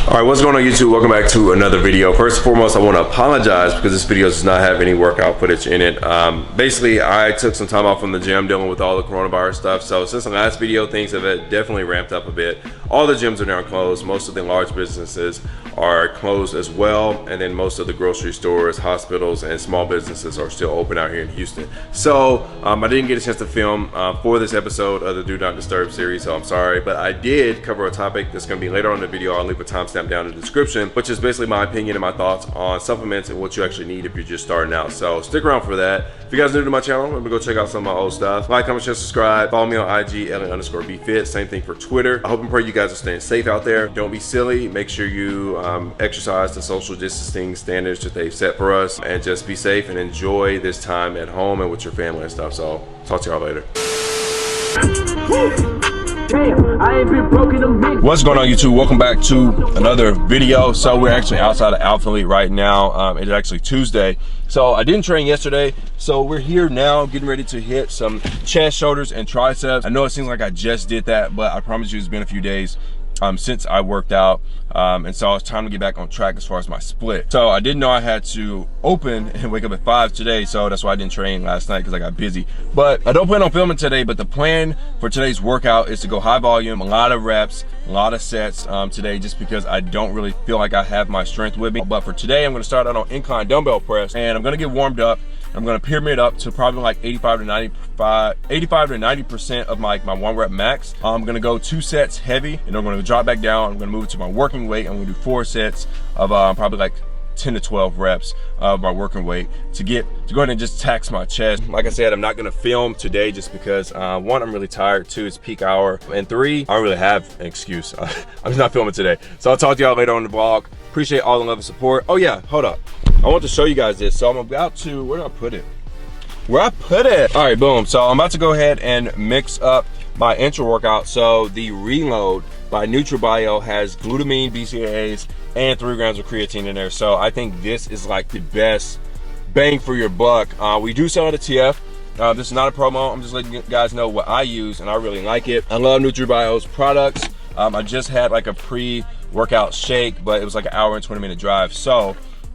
All right, what's going on YouTube? Welcome back to another video. First and foremost, I want to apologize because this video does not have any workout footage in it. Basically, I took some time off from the gym dealing with all the coronavirus stuff. So since the last video, things have definitely ramped up a bit. All the gyms are now closed. Most of the large businesses are closed as well. And then most of the grocery stores, hospitals, and small businesses are still open out here in Houston. So I didn't get a chance to film for this episode of the Do Not Disturb series, so I'm sorry. But I did cover a topic that's going to be later on in the video. I'll leave a timestamp down in the description, which is basically my opinion and my thoughts on supplements and what you actually need if you're just starting out. So stick around for that. If you guys are new to my channel, remember to go check out some of my old stuff. Like, comment, share, subscribe. Follow me on IG, Ellen_BeFit. Same thing for Twitter. I hope and pray you guys are staying safe out there. Don't be silly. Make sure you exercise the social distancing standards that they've set for us, and just be safe and enjoy this time at home and with your family and stuff. So talk to y'all later. What's going on YouTube? Welcome back to another video. So we're actually outside of Alpha Elite right now. It's actually Tuesday. So I didn't train yesterday. So we're here now getting ready to hit some chest, shoulders, and triceps. I know it seems like I just did that, but I promise you it's been a few days since I worked out, and so it's time to get back on track as far as my split. So I didn't know I had to open and wake up at 5 today, so that's why I didn't train last night because I got busy. But I don't plan on filming today, but the plan for today's workout is to go high volume, a lot of reps, a lot of sets today, just because I don't really feel like I have my strength with me. But for today, I'm going to start out on incline dumbbell press, and I'm going to get warmed up. I'm going to pyramid up to probably like 85 to 90% of my 1 rep max. I'm going to go 2 sets heavy, and I'm going to drop back down. I'm going to move it to my working weight. I'm going to do 4 sets of probably like 10 to 12 reps of my working weight to go ahead and just tax my chest. Like I said, I'm not going to film today just because 1, I'm really tired, 2, it's peak hour, and 3, I don't really have an excuse. I'm just not filming today. So I'll talk to y'all later on the vlog. Appreciate all the love and support. Oh yeah, hold up. I want to show you guys this. So I'm about to, where did I put it? Where I put it? All right, boom. So I'm about to go ahead and mix up my intro workout. So the Reload by NutriBio has glutamine, BCAAs, and 3 grams of creatine in there. So I think this is like the best bang for your buck. We do sell it at TF. This is not a promo. I'm just letting you guys know what I use, and I really like it. I love NutriBio's products. I just had like a pre-workout shake, but it was like an hour and 20-minute drive. So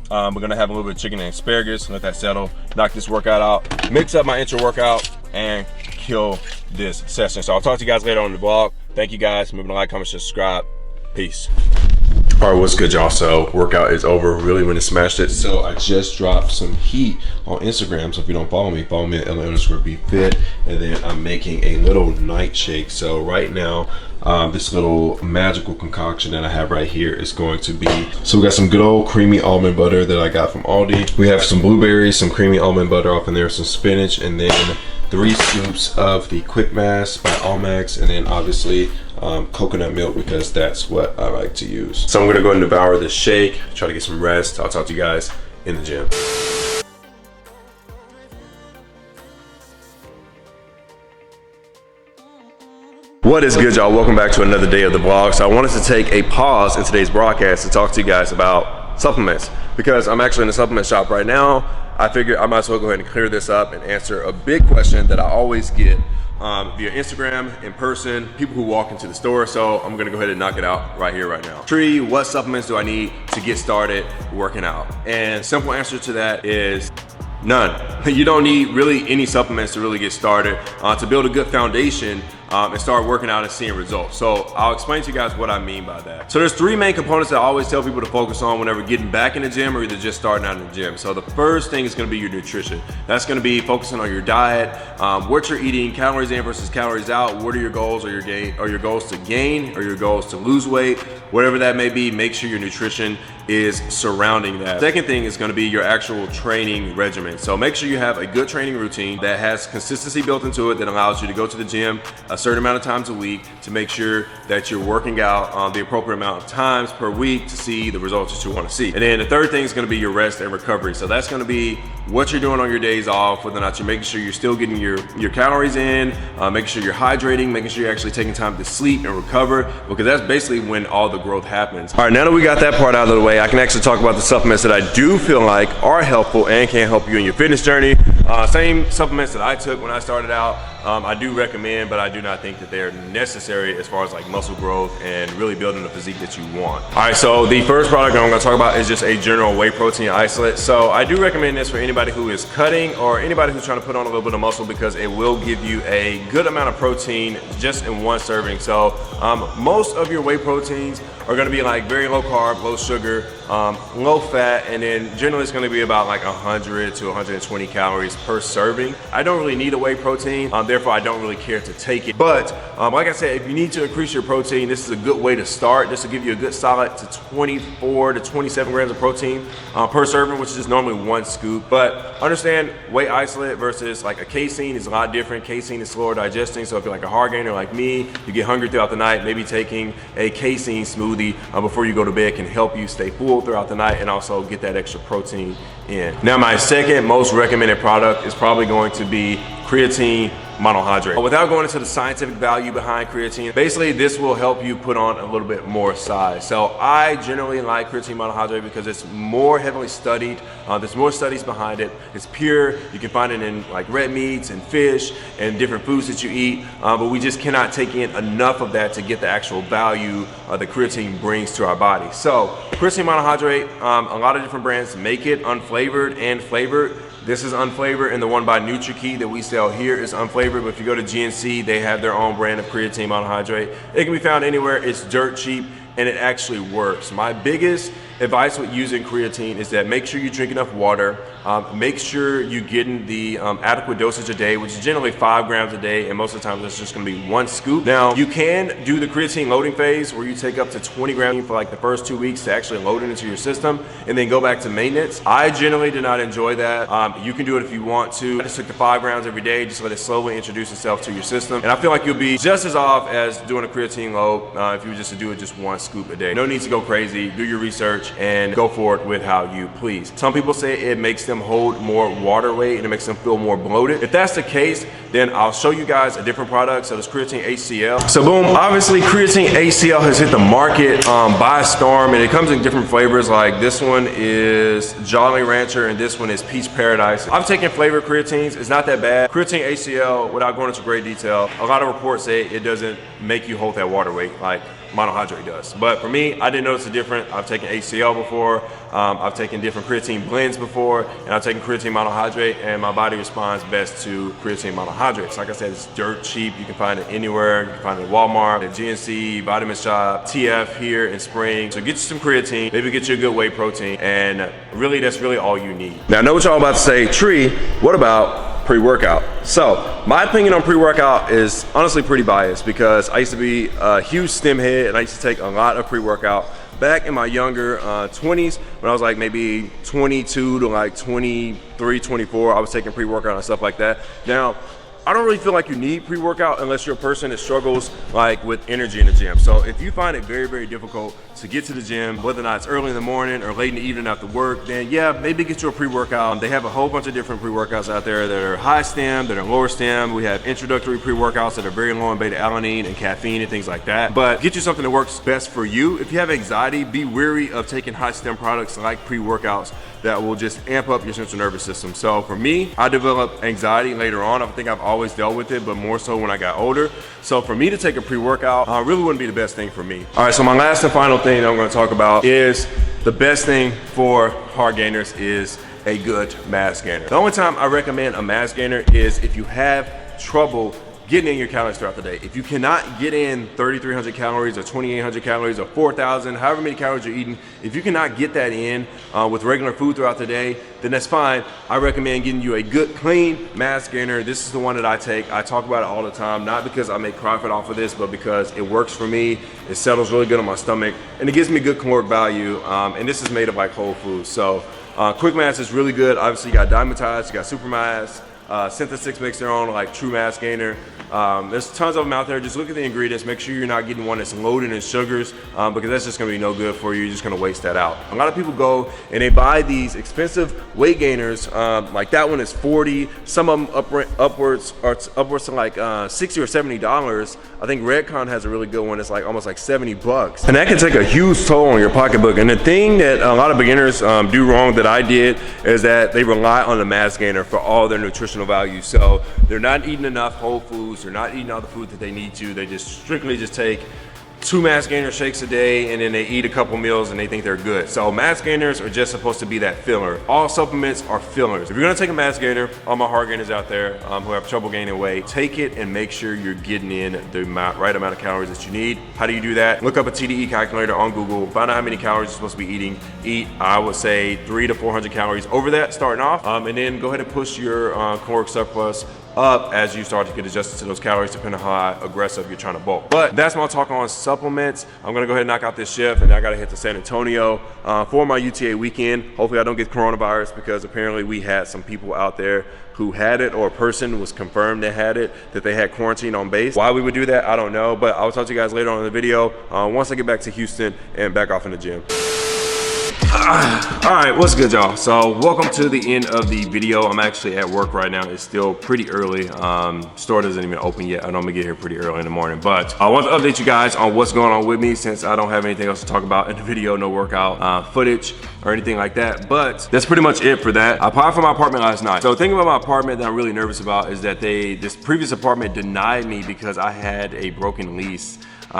we're gonna have a little bit of chicken and asparagus, let that settle, knock this workout out, mix up my intro workout, and kill this session. So I'll talk to you guys later on the vlog. Thank you guys. Remember to like, comment, subscribe. Peace. All right, what's good, y'all? So workout is over. Really went and smashed it. So I just dropped some heat on Instagram. So if you don't follow me at Ellen_BeFit. And then I'm making a little night shake. So right now, this little magical concoction that I have right here is going to be, so we got some good old creamy almond butter that I got from Aldi. We have some blueberries, some creamy almond butter off in there, some spinach, and then 3 scoops of the Quick Mass by Almax, and then obviously coconut milk, because that's what I like to use. So I'm gonna go ahead and devour this shake, try to get some rest. I'll talk to you guys in the gym. What is good, y'all? Welcome back to another day of the vlog. So I wanted to take a pause in today's broadcast to talk to you guys about supplements, because I'm actually in the supplement shop right now. I figured I might as well go ahead and clear this up and answer a big question that I always get via Instagram, in person, people who walk into the store. So I'm gonna go ahead and knock it out right here, right now. Tree, what supplements do I need to get started working out? And simple answer to that is none. You don't need really any supplements to really get started, to build a good foundation and start working out and seeing results. So I'll explain to you guys what I mean by that. So there's 3 main components that I always tell people to focus on whenever getting back in the gym or either just starting out in the gym. So the first thing is gonna be your nutrition. That's gonna be focusing on your diet, what you're eating, calories in versus calories out. What are your goals, or your goals to gain, or your goals to lose weight? Whatever that may be, make sure your nutrition is surrounding that. Second thing is gonna be your actual training regimen. So make sure you have a good training routine that has consistency built into it, that allows you to go to the gym a certain amount of times a week, to make sure that you're working out the appropriate amount of times per week to see the results that you want to see. And then the third thing is going to be your rest and recovery. So that's going to be what you're doing on your days off, whether or not you're making sure you're still getting your calories in, making sure you're hydrating, making sure you're actually taking time to sleep and recover, because that's basically when all the growth happens. All right, now that we got that part out of the way, I can actually talk about the supplements that I do feel like are helpful and can help you in your fitness journey. Same supplements that I took when I started out. I do recommend, but I do not think that they're necessary as far as like muscle growth and really building the physique that you want. All right, so the first product I'm gonna talk about is just a general whey protein isolate. So I do recommend this for anybody who is cutting or anybody who's trying to put on a little bit of muscle, because it will give you a good amount of protein just in one serving. So most of your whey proteins are gonna be like very low carb, low sugar, low fat, and then generally it's gonna be about like 100 to 120 calories per serving. I don't really need a whey protein, therefore I don't really care to take it. But like I said, if you need to increase your protein, this is a good way to start. This will give you a good solid to 24 to 27 grams of protein per serving, which is normally one scoop. But understand, whey isolate versus like a casein is a lot different. Casein is slower digesting, so if you're like a hard gainer like me, you get hungry throughout the night, maybe taking a casein smoothie before you go to bed can help you stay full throughout the night and also get that extra protein in. Now, my second most recommended product is probably going to be creatine monohydrate. Without going into the scientific value behind creatine, basically this will help you put on a little bit more size. So I generally like creatine monohydrate because it's more heavily studied. There's more studies behind it. It's pure. You can find it in like red meats and fish and different foods that you eat, but we just cannot take in enough of that to get the actual value that creatine brings to our body. So creatine monohydrate, a lot of different brands make it unflavored and flavored. This is unflavored, and the one by NutriKey that we sell here is unflavored. But if you go to GNC, they have their own brand of creatine monohydrate. It can be found anywhere. It's dirt cheap, and it actually works. My biggest advice with using creatine is that make sure you drink enough water. Make sure you're getting the adequate dosage a day, which is generally 5 grams a day, and most of the time that's just gonna be one scoop. Now, you can do the creatine loading phase where you take up to 20 grams for like the first 2 weeks to actually load it into your system and then go back to maintenance. I generally do not enjoy that. You can do it if you want to. I just took the 5 grams every day, just let it slowly introduce itself to your system. And I feel like you'll be just as off as doing a creatine load if you were just to do it just one scoop a day. No need to go crazy. Do your research and go for it with how you please. Some people say it makes them hold more water weight and it makes them feel more bloated. If that's the case, then I'll show you guys a different product. So this creatine HCl. So boom, obviously creatine HCl has hit the market by storm, and it comes in different flavors. Like this one is Jolly Rancher and this one is Peach Paradise. I've taken flavored creatines. It's not that bad. Creatine HCl, without going into great detail, a lot of reports say it doesn't make you hold that water weight like monohydrate does. But for me, I didn't notice the difference. I've taken HCl before, I've taken different creatine blends before, and I've taken creatine monohydrate, and my body responds best to creatine monohydrate. So like I said, it's dirt cheap. You can find it anywhere. You can find it at Walmart, at GNC, Vitamin Shop, TF here in Spring. So get you some creatine, maybe get you a good whey protein, and really that's really all you need. Now I know what y'all about to say, Tree, what about pre-workout? So my opinion on pre-workout is honestly pretty biased because I used to be a huge stem head and I used to take a lot of pre-workout back in my younger 20s when I was like maybe 22 to like 23, 24. I was taking pre-workout and stuff like that. Now, I don't really feel like you need pre-workout unless you're a person that struggles like with energy in the gym. So if you find it very, very difficult to get to the gym, whether or not it's early in the morning or late in the evening after work, then yeah, maybe get you a pre-workout. They have a whole bunch of different pre-workouts out there that are high stem, that are lower stem. We have introductory pre-workouts that are very low in beta alanine and caffeine and things like that. But get you something that works best for you. If you have anxiety, be wary of taking high stem products like pre-workouts that will just amp up your central nervous system. So for me, I developed anxiety later on. I think I've always dealt with it, but more so when I got older. So for me to take a pre-workout really wouldn't be the best thing for me. All right, so my last and final thing that I'm gonna talk about is the best thing for hard gainers is a good mass gainer. The only time I recommend a mass gainer is if you have trouble getting in your calories throughout the day. If you cannot get in 3,300 calories or 2,800 calories or 4,000, however many calories you're eating, if you cannot get that in with regular food throughout the day, then that's fine. I recommend getting you a good, clean mass gainer. This is the one that I take. I talk about it all the time, not because I make profit off of this, but because it works for me. It settles really good on my stomach, and it gives me good caloric value. And this is made of like whole foods. So Quick Mass is really good. Obviously, you got Dymatize, you got Super Mass. Synthesix makes their own like true mass gainer. There's tons of them out there. Just look at the ingredients. Make sure you're not getting one that's loaded in sugars because that's just gonna be no good for you. You're just gonna waste that out. A lot of people go and they buy these expensive weight gainers. Like that one is 40. Some of them upwards to like $60 or $70. I think Redcon has a really good one. It's like almost like 70 bucks. And that can take a huge toll on your pocketbook. And the thing that a lot of beginners do wrong that I did is that they rely on the mass gainer for all their nutritional nutritional value. So they're not eating enough whole foods, they're not eating all the food that they need to. They just strictly just take 2 mass gainer shakes a day, and then they eat a couple meals and they think they're good. So mass gainers are just supposed to be that filler. All supplements are fillers. If you're gonna take a mass gainer, all my hard gainers out there who have trouble gaining weight, take it and make sure you're getting in the right amount of calories that you need. How do you do that? Look up a TDE calculator on Google, find out how many calories you're supposed to be eating. Eat, I would say 300 to 400 calories over that starting off, and then go ahead and push your caloric surplus up as you start to get adjusted to those calories, depending on how aggressive you're trying to bulk. But that's my talk on supplements. I'm gonna go ahead and knock out this shift, and I gotta hit to San Antonio for my UTA weekend. Hopefully I don't get coronavirus, because apparently we had some people out there who had it, or a person was confirmed they had it, that they had quarantine on base. Why we would do that, I don't know, but I'll talk to you guys later on in the video once I get back to Houston and back off in the gym. All right, what's good, y'all? So welcome to the end of the video. I'm actually at work right now. It's still pretty early. Store doesn't even open yet. I normally get here pretty early in the morning, but I want to update you guys on what's going on with me, since I don't have anything else to talk about in the video, no workout footage or anything like that. But that's pretty much it for that. I applied for my apartment last night. So the thing about my apartment that I'm really nervous about is that this previous apartment denied me because I had a broken lease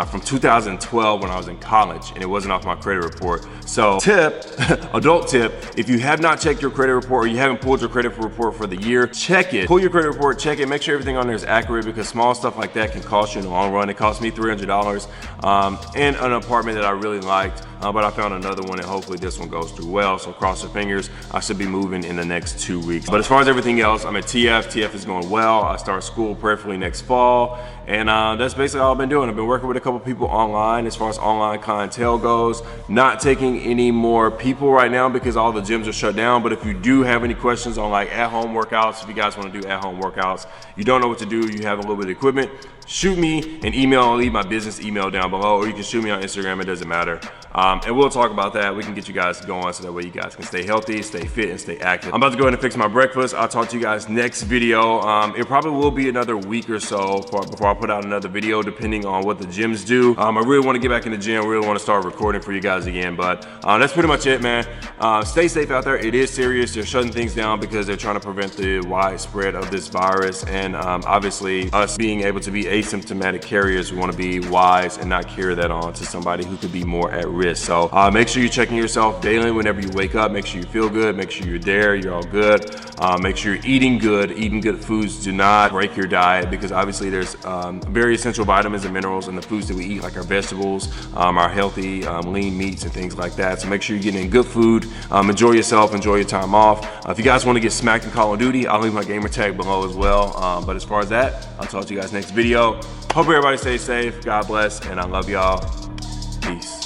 from 2012 when I was in college, and it wasn't off my credit report. So tip, adult tip, if you have not checked your credit report, or you haven't pulled your credit report for the year, check it. Pull your credit report, check it, make sure everything on there is accurate, because small stuff like that can cost you in the long run. It cost me $300 in an apartment that I really liked, but I found another one, and hopefully this one goes through well. So cross your fingers, I should be moving in the next 2 weeks. But as far as everything else, I'm at TF. TF is going well. I start school prayerfully next fall, and that's basically all I've been doing. I've been working with a couple people online as far as online clientele goes. Not taking any more people right now because all the gyms are shut down. But if you do have any questions on like at-home workouts, if you guys want to do at-home workouts, you don't know what to do, you have a little bit of equipment, shoot me an email. I'll leave my business email down below, or you can shoot me on Instagram. It doesn't matter. And we'll talk about that. We can get you guys going so that way you guys can stay healthy, stay fit, and stay active. I'm about to go ahead and fix my breakfast. I'll talk to you guys next video. It probably will be another week or so before I put out another video, depending on what the gyms do. I really want to get back in the gym. Really want to start recording for you guys again. But that's pretty much it, man. Stay safe out there. It is serious. They're shutting things down because they're trying to prevent the widespread of this virus. And obviously, us being able to be asymptomatic carriers, we want to be wise and not carry that on to somebody who could be more at risk. So make sure you're checking yourself daily whenever you wake up. Make sure you feel good. Make sure you're there. You're all good. Make sure you're eating good. Eating good foods. Do not break your diet, because obviously there's very essential vitamins and minerals in the foods that we eat, like our vegetables, our healthy lean meats and things like that. So make sure you're getting good food. Enjoy yourself. Enjoy your time off. If you guys want to get smacked in Call of Duty, I'll leave my gamer tag below as well. But as far as that, I'll talk to you guys next video. Hope everybody stays safe. God bless, and I love y'all. Peace.